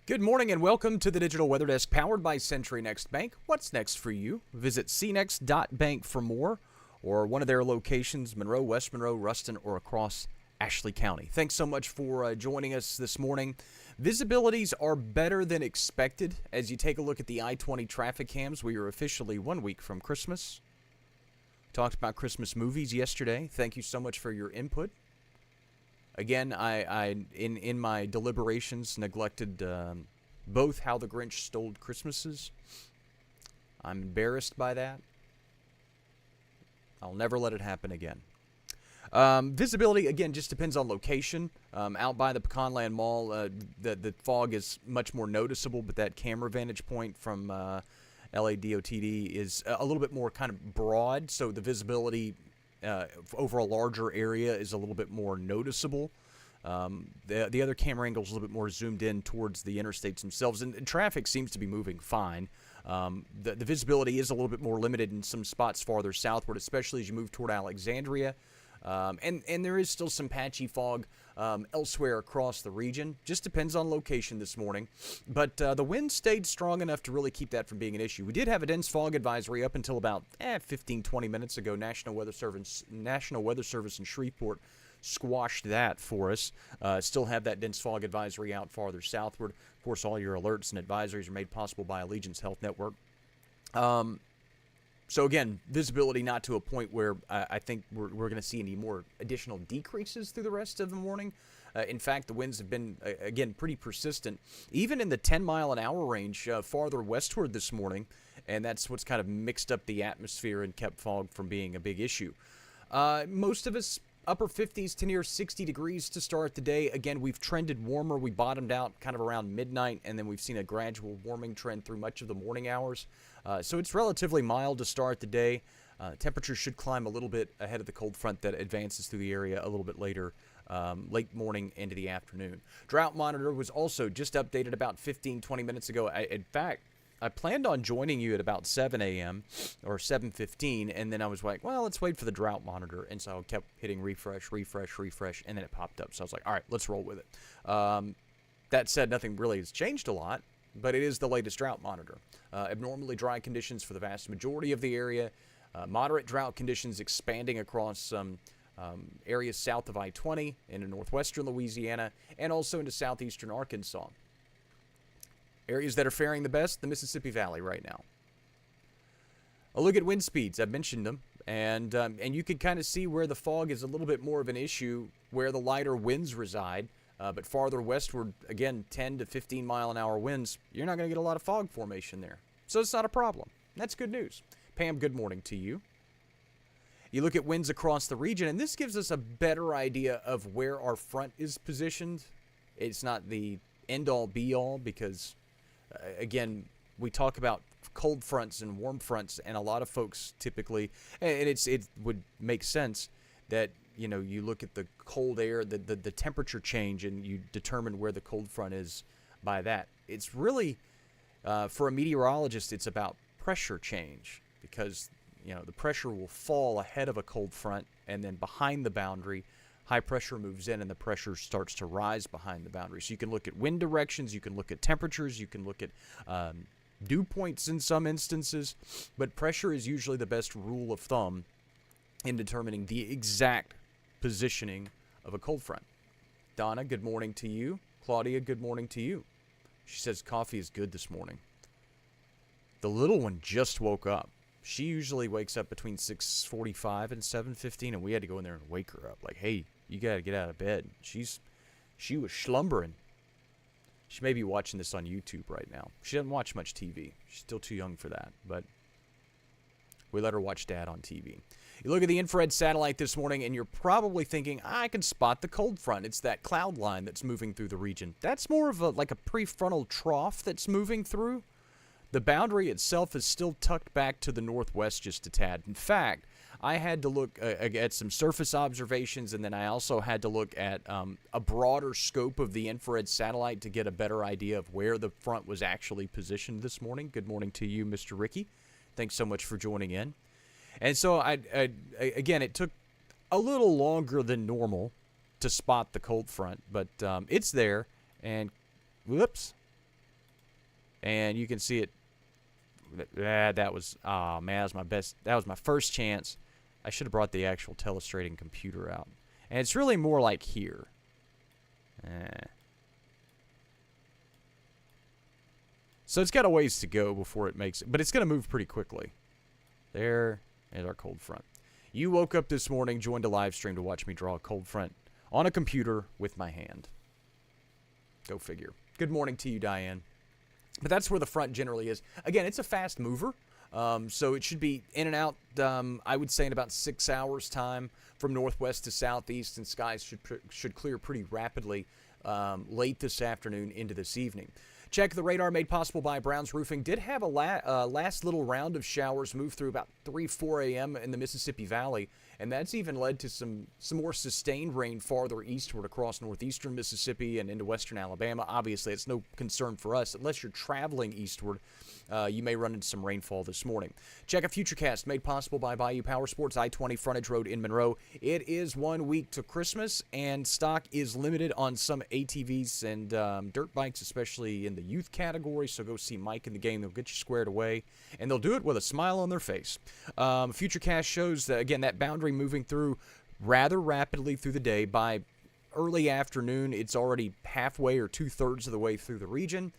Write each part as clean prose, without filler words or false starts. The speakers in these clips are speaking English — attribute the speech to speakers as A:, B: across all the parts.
A: Good morning and welcome to the Digital Weather Desk powered by Century Next Bank. What's next for you? Visit cnext.bank for more, or one of their locations, Monroe, West Monroe, Ruston, or across Ashley County. Thanks so much for joining us this morning. Visibilities are better than expected as you take a look at the I-20 traffic cams. We are officially 1 week from Christmas. Talked about Christmas movies yesterday. Thank you so much for your input. Again, I in my deliberations neglected both How the Grinch Stole Christmases. I'm embarrassed by that. I'll never let it happen again. Visibility, again, just depends on location. Out by the Pecanland Mall, the fog is much more noticeable, but that camera vantage point from LADOTD is a little bit more kind of broad, so the visibility over a larger area is a little bit more noticeable. The other camera angle is a little bit more zoomed in towards the interstates themselves, and traffic seems to be moving fine. The visibility is a little bit more limited in some spots farther southward, especially as you move toward Alexandria. And there is still some patchy fog elsewhere across the region. Just depends on location this morning. But the wind stayed strong enough to really keep that from being an issue. We did have a dense fog advisory up until about 15, 20 minutes ago. National Weather Service in Shreveport squashed that for us. Still have that dense fog advisory out farther southward. Of course, all your alerts and advisories are made possible by Allegiance Health Network. So again, visibility not to a point where I think we're going to see any more additional decreases through the rest of the morning. In fact, the winds have been, again, pretty persistent, even in the 10-mile-an-hour range farther westward this morning, and that's what's kind of mixed up the atmosphere and kept fog from being a big issue. Most of us upper 50s to near 60 degrees to start the day. Again, we've trended warmer. We bottomed out kind of around midnight, and then we've seen a gradual warming trend through much of the morning hours. So it's relatively mild to start the day. Temperatures should climb a little bit ahead of the cold front that advances through the area a little bit later, late morning into the afternoon. Drought monitor was also just updated about 15, 20 minutes ago. In fact, I planned on joining you at about 7 a.m. or 7:15, and then I was like, well, let's wait for the drought monitor. And so I kept hitting refresh, and then it popped up. So I was like, all right, let's roll with it. That said, nothing really has changed a lot, but it is the latest drought monitor. Abnormally dry conditions for the vast majority of the area. Moderate drought conditions expanding across some areas south of I-20 into northwestern Louisiana and also into southeastern Arkansas. Areas that are faring the best, the Mississippi Valley right now. A look at wind speeds. I've mentioned them, and you can kind of see where the fog is a little bit more of an issue, where the lighter winds reside. But farther westward, again, 10 to 15 mile-an-hour winds, you're not going to get a lot of fog formation there. So it's not a problem. That's good news. Pam, good morning to you. You look at winds across the region, and this gives us a better idea of where our front is positioned. It's not the end-all, be-all, because again, we talk about cold fronts and warm fronts, and a lot of folks typically, and it would make sense that, you know, you look at the cold air, the temperature change, and you determine where the cold front is by that. It's really, for a meteorologist, it's about pressure change, because, you know, the pressure will fall ahead of a cold front, and then behind the boundary, high pressure moves in and the pressure starts to rise behind the boundary. So you can look at wind directions, you can look at temperatures, you can look at dew points in some instances, but pressure is usually the best rule of thumb in determining the exact positioning of a cold front. Donna, good morning to you. Claudia, good morning to you. She says coffee is good this morning. The little one just woke up. She usually wakes up between 6:45 and 7:15, and we had to go in there and wake her up. Like, hey, you got to get out of bed. She was slumbering. She may be watching this on YouTube right now. She doesn't watch much TV. She's still too young for that, but we let her watch Dad on TV. You look at the infrared satellite this morning, and you're probably thinking, I can spot the cold front. It's that cloud line that's moving through the region. That's more of like a prefrontal trough that's moving through. The boundary itself is still tucked back to the northwest just a tad. In fact, I had to look at some surface observations, and then I also had to look at a broader scope of the infrared satellite to get a better idea of where the front was actually positioned this morning. Good morning to you, Mr. Ricky. Thanks so much for joining in. And so, again, it took a little longer than normal to spot the cold front, but it's there, and whoops. And you can see it. That was, oh man, that was my first chance. I should have brought the actual telestrating computer out. And it's really more like here. So it's got a ways to go before it makes it, but it's going to move pretty quickly. There's our cold front. You woke up this morning, joined a live stream to watch me draw a cold front on a computer with my hand. Go figure. Good morning to you, Diane. But that's where the front generally is. Again, it's a fast mover, so it should be in and out, I would say, in about 6 hours' time from northwest to southeast, and skies should clear pretty rapidly late this afternoon into this evening. Check the radar made possible by Brown's Roofing. Did have a last little round of showers move through about 4 a.m. in the Mississippi Valley, and that's even led to some more sustained rain farther eastward across northeastern Mississippi and into western Alabama. Obviously, it's no concern for us. Unless you're traveling eastward, you may run into some rainfall this morning. Check a Futurecast made possible by Bayou Power Sports, I-20 Frontage Road in Monroe. It is 1 week to Christmas, and stock is limited on some ATVs and dirt bikes, especially in the youth category, so go see Mike in the game. They'll get you squared away, and they'll do it with a smile on their face. Futurecast shows, again, that boundary moving through rather rapidly through the day. By early afternoon, it's already halfway or two-thirds of the way through the region.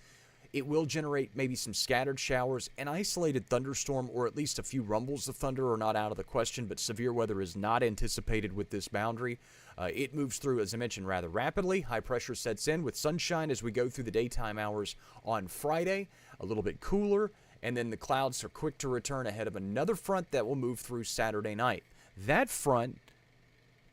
A: It will generate maybe some scattered showers. An isolated thunderstorm or at least a few rumbles of thunder are not out of the question, but severe weather is not anticipated with this boundary. It moves through, as I mentioned, rather rapidly. High pressure sets in with sunshine as we go through the daytime hours on Friday. A little bit cooler, and then the clouds are quick to return ahead of another front that will move through Saturday night. That front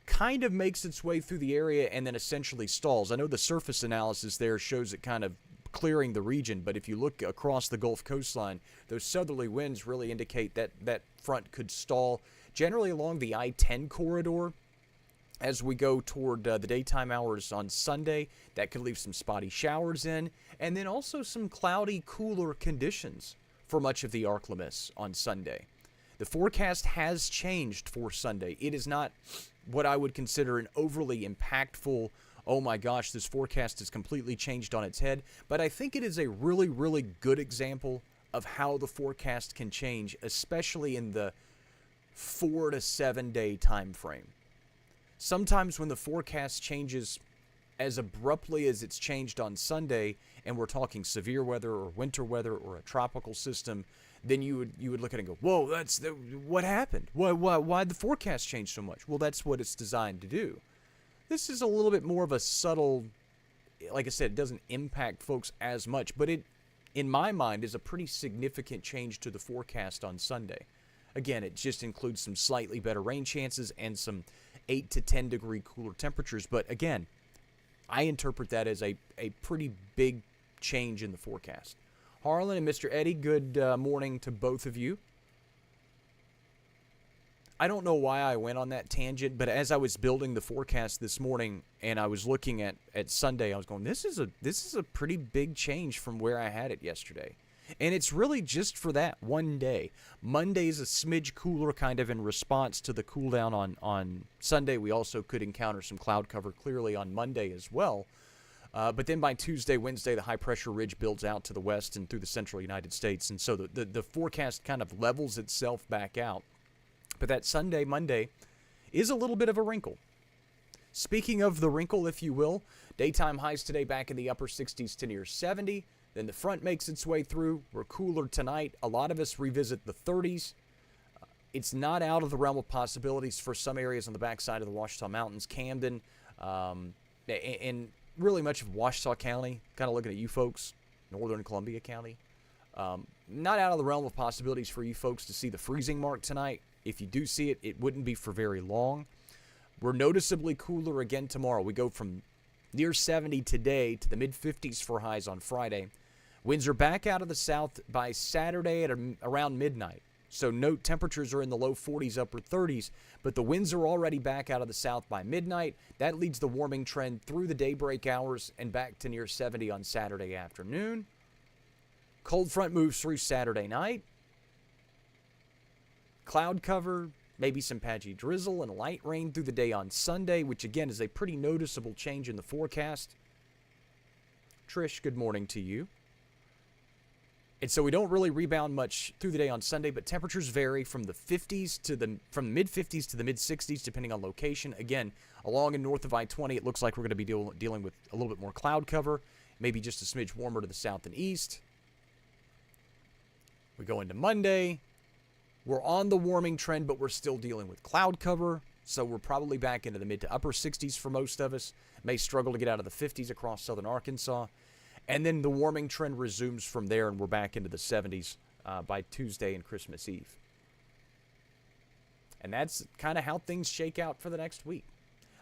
A: kind of makes its way through the area and then essentially stalls. I know the surface analysis there shows it kind of clearing the region, but if you look across the Gulf coastline, those southerly winds really indicate that that front could stall generally along the I-10 corridor as we go toward the daytime hours on Sunday. That could leave some spotty showers in, and then also some cloudy, cooler conditions for much of the ArkLaMiss on Sunday. The forecast has changed for Sunday. It is not what I would consider an overly impactful, oh my gosh, this forecast has completely changed on its head, but I think it is a really, really good example of how the forecast can change, especially in the 4 to 7 day time frame. Sometimes when the forecast changes as abruptly as it's changed on Sunday, and we're talking severe weather or winter weather or a tropical system, then you would look at it and go, whoa, what happened? Why'd the forecast change so much? Well, that's what it's designed to do. This is a little bit more of a subtle, like I said, it doesn't impact folks as much, but it, in my mind, is a pretty significant change to the forecast on Sunday. Again, it just includes some slightly better rain chances and some 8 to 10 degree cooler temperatures, but again, I interpret that as a pretty big change in the forecast. Harlan and Mr. Eddie, good morning to both of you. I don't know why I went on that tangent, but as I was building the forecast this morning and I was looking at Sunday, I was going, this is a pretty big change from where I had it yesterday. And it's really just for that one day. Monday's a smidge cooler, kind of in response to the cool down on Sunday. We also could encounter some cloud cover clearly on Monday as well. But then by Tuesday, Wednesday, the high-pressure ridge builds out to the west and through the central United States. And so the forecast kind of levels itself back out. But that Sunday, Monday, is a little bit of a wrinkle. Speaking of the wrinkle, if you will, daytime highs today back in the upper 60s to near 70. Then the front makes its way through. We're cooler tonight. A lot of us revisit the 30s. It's not out of the realm of possibilities for some areas on the backside of the Ouachita Mountains, Camden, and really much of Ouachita County. Kind of looking at you folks, northern Columbia County. Not out of the realm of possibilities for you folks to see the freezing mark tonight. If you do see it, it wouldn't be for very long. We're noticeably cooler again tomorrow. We go from near 70 today to the mid-50s for highs on Friday. Winds are back out of the south by Saturday at around midnight. So note temperatures are in the low 40s, upper 30s, but the winds are already back out of the south by midnight. That leads the warming trend through the daybreak hours and back to near 70 on Saturday afternoon. Cold front moves through Saturday night. Cloud cover, maybe some patchy drizzle and light rain through the day on Sunday, which again is a pretty noticeable change in the forecast. Trish, good morning to you. And so we don't really rebound much through the day on Sunday, but temperatures vary from the 50s to from mid 50s to the mid 60s, depending on location. Again, along and north of I-20, it looks like we're going to be dealing with a little bit more cloud cover, maybe just a smidge warmer to the south and east. We go into Monday. We're on the warming trend, but we're still dealing with cloud cover, so we're probably back into the mid to upper 60s for most of us. May struggle to get out of the 50s across southern Arkansas. And then the warming trend resumes from there, and we're back into the 70s by Tuesday and Christmas Eve. And that's kind of how things shake out for the next week.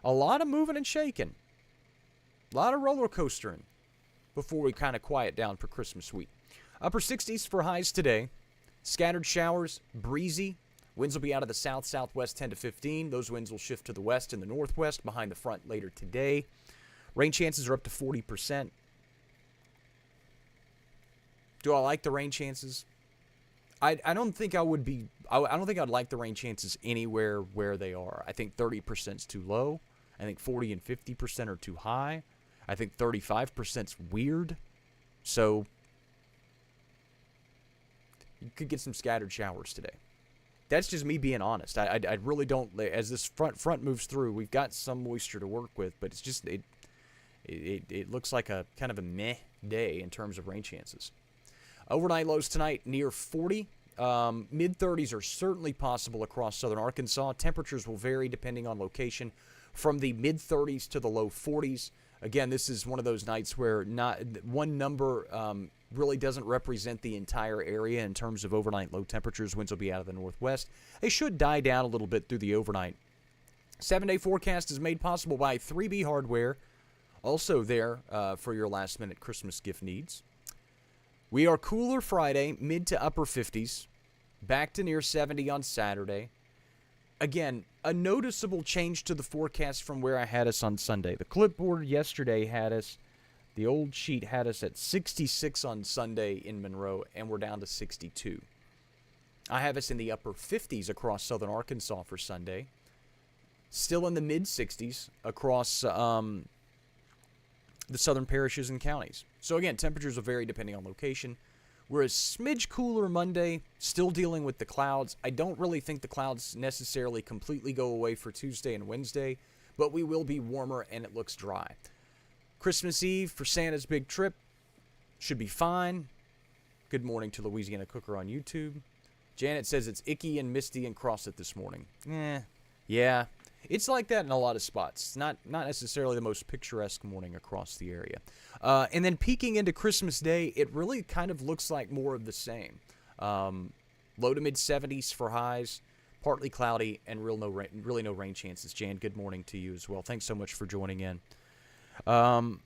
A: A lot of moving and shaking. A lot of roller coastering before we kind of quiet down for Christmas week. Upper 60s for highs today. Scattered showers, breezy. Winds will be out of the south-southwest 10 to 15. Those winds will shift to the west and the northwest behind the front later today. Rain chances are up to 40%. Do I like the rain chances? I don't think I would be. I don't think I'd like the rain chances anywhere where they are. I think 30% is too low. I think 40 and 50% are too high. I think 35% is weird. So you could get some scattered showers today. That's just me being honest. I really don't. As this front moves through, we've got some moisture to work with, but it's just it looks like a kind of a meh day in terms of rain chances. Overnight lows tonight near 40. Mid-30s are certainly possible across southern Arkansas. Temperatures will vary depending on location from the mid-30s to the low 40s. Again, this is one of those nights where not one number really doesn't represent the entire area in terms of overnight low temperatures. Winds will be out of the northwest. They should die down a little bit through the overnight. 7-day forecast is made possible by 3B Hardware, also there for your last-minute Christmas gift needs. We are cooler Friday, mid to upper 50s, back to near 70 on Saturday. Again, a noticeable change to the forecast from where I had us on Sunday. The clipboard yesterday had us, the old sheet had us at 66 on Sunday in Monroe, and we're down to 62. I have us in the upper 50s across southern Arkansas for Sunday. Still in the mid-60s across the southern parishes and counties. So again, temperatures will vary depending on location. We're a smidge cooler Monday, still dealing with the clouds. I don't really think the clouds necessarily completely go away for Tuesday and Wednesday, but we will be warmer and it looks dry. Christmas Eve for Santa's big trip should be fine. Good morning to Louisiana Cooker on YouTube. Janet says it's icky and misty and Crossit this morning. Yeah. It's like that in a lot of spots. Not necessarily the most picturesque morning across the area. And then peeking into Christmas Day, it really kind of looks like more of the same. Low to mid-70s for highs, partly cloudy, and really no rain chances. Jan, good morning to you as well. Thanks so much for joining in. And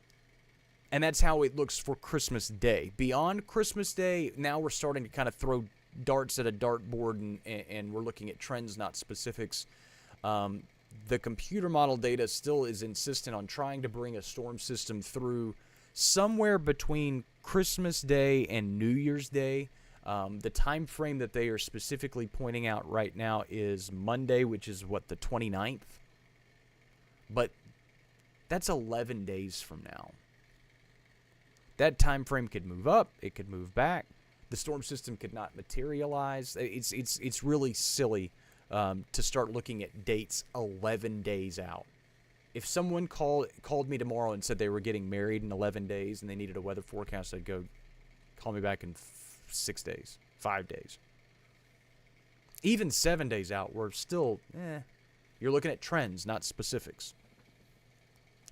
A: that's how it looks for Christmas Day. Beyond Christmas Day, now we're starting to kind of throw darts at a dartboard, and we're looking at trends, not specifics. The computer model data still is insistent on trying to bring a storm system through somewhere between Christmas Day and New Year's Day. The time frame that they are specifically pointing out right now is Monday, which is, the 29th? But that's 11 days from now. That time frame could move up. It could move back. The storm system could not materialize. It's really silly to start looking at dates 11 days out. If someone called me tomorrow and said they were getting married in 11 days and they needed a weather forecast, I'd go, call me back in 6 days, 5 days. Even 7 days out, we're still, you're looking at trends, not specifics.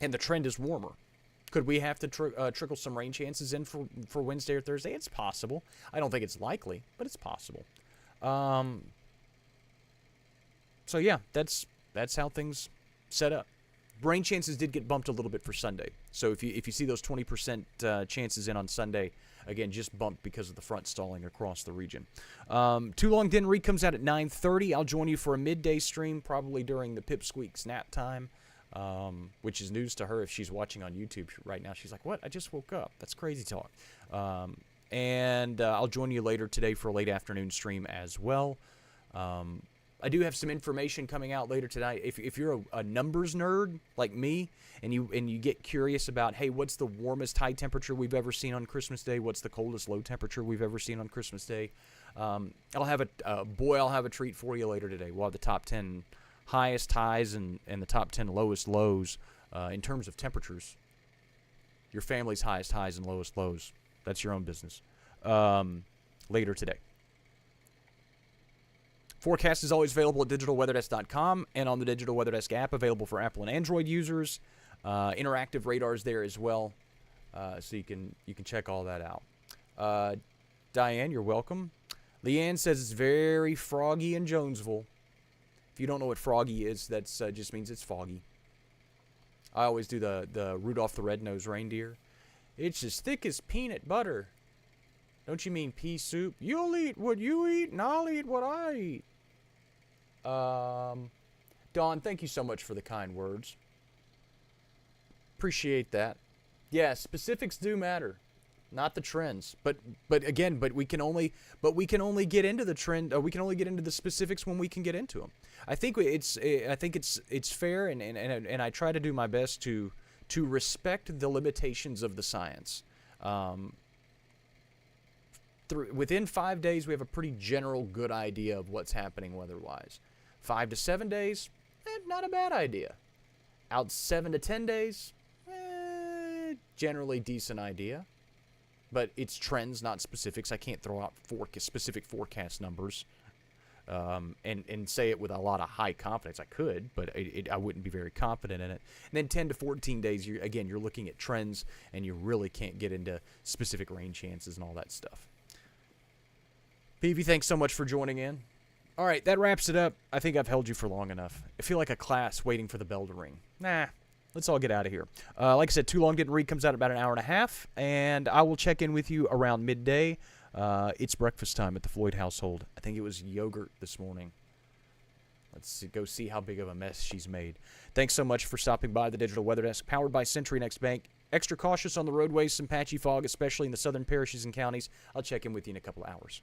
A: And the trend is warmer. Could we have to trickle some rain chances in for Wednesday or Thursday? It's possible. I don't think it's likely, but it's possible. So yeah, that's how things set up. Rain chances did get bumped a little bit for Sunday. So if you see those 20% chances in on Sunday, again, just bumped because of the front stalling across the region. Too Long Didn't Read comes out at 9:30. I'll join you for a midday stream, probably during the Pipsqueak snap time, which is news to her if she's watching on YouTube right now. She's like, what? I just woke up. That's crazy talk. And I'll join you later today for a late afternoon stream as well. I do have some information coming out later tonight. If you're a numbers nerd like me, and you get curious about, hey, what's the warmest high temperature we've ever seen on Christmas Day? What's the coldest low temperature we've ever seen on Christmas Day? I'll have a treat for you later today. We'll have the top 10 highest highs and the top 10 lowest lows in terms of temperatures. Your family's highest highs and lowest lows. That's your own business. Later today. Forecast is always available at digitalweatherdesk.com and on the Digital Weather Desk app, available for Apple and Android users. Interactive radars there as well, so you can check all that out. Diane, you're welcome. Leanne says it's very froggy in Jonesville. If you don't know what froggy is, that just means it's foggy. I always do the Rudolph the Red-Nosed Reindeer. It's as thick as peanut butter. Don't you mean pea soup? You'll eat what you eat, and I'll eat what I eat. Dawn, thank you so much for the kind words. Appreciate that. Yeah, specifics do matter, not the trends. But we can only get into the trend. We can only get into the specifics when we can get into them. I think it's fair, and I try to do my best to respect the limitations of the science. Within 5 days, we have a pretty general good idea of what's happening weather-wise. 5 to 7 days, not a bad idea. Out 7 to 10 days, generally decent idea. But it's trends, not specifics. I can't throw out specific forecast numbers and say it with a lot of high confidence. I could, but I wouldn't be very confident in it. And then 10 to 14 days, you're looking at trends, and you really can't get into specific rain chances and all that stuff. PV, thanks so much for joining in. All right, that wraps it up. I think I've held you for long enough. I feel like a class waiting for the bell to ring. Nah, let's all get out of here. Like I said, Too Long Didn't Read comes out in about an hour and a half, and I will check in with you around midday. It's breakfast time at the Floyd household. I think it was yogurt this morning. Let's go see how big of a mess she's made. Thanks so much for stopping by the Digital Weather Desk, powered by Century Next Bank. Extra cautious on the roadways, some patchy fog, especially in the southern parishes and counties. I'll check in with you in a couple of hours.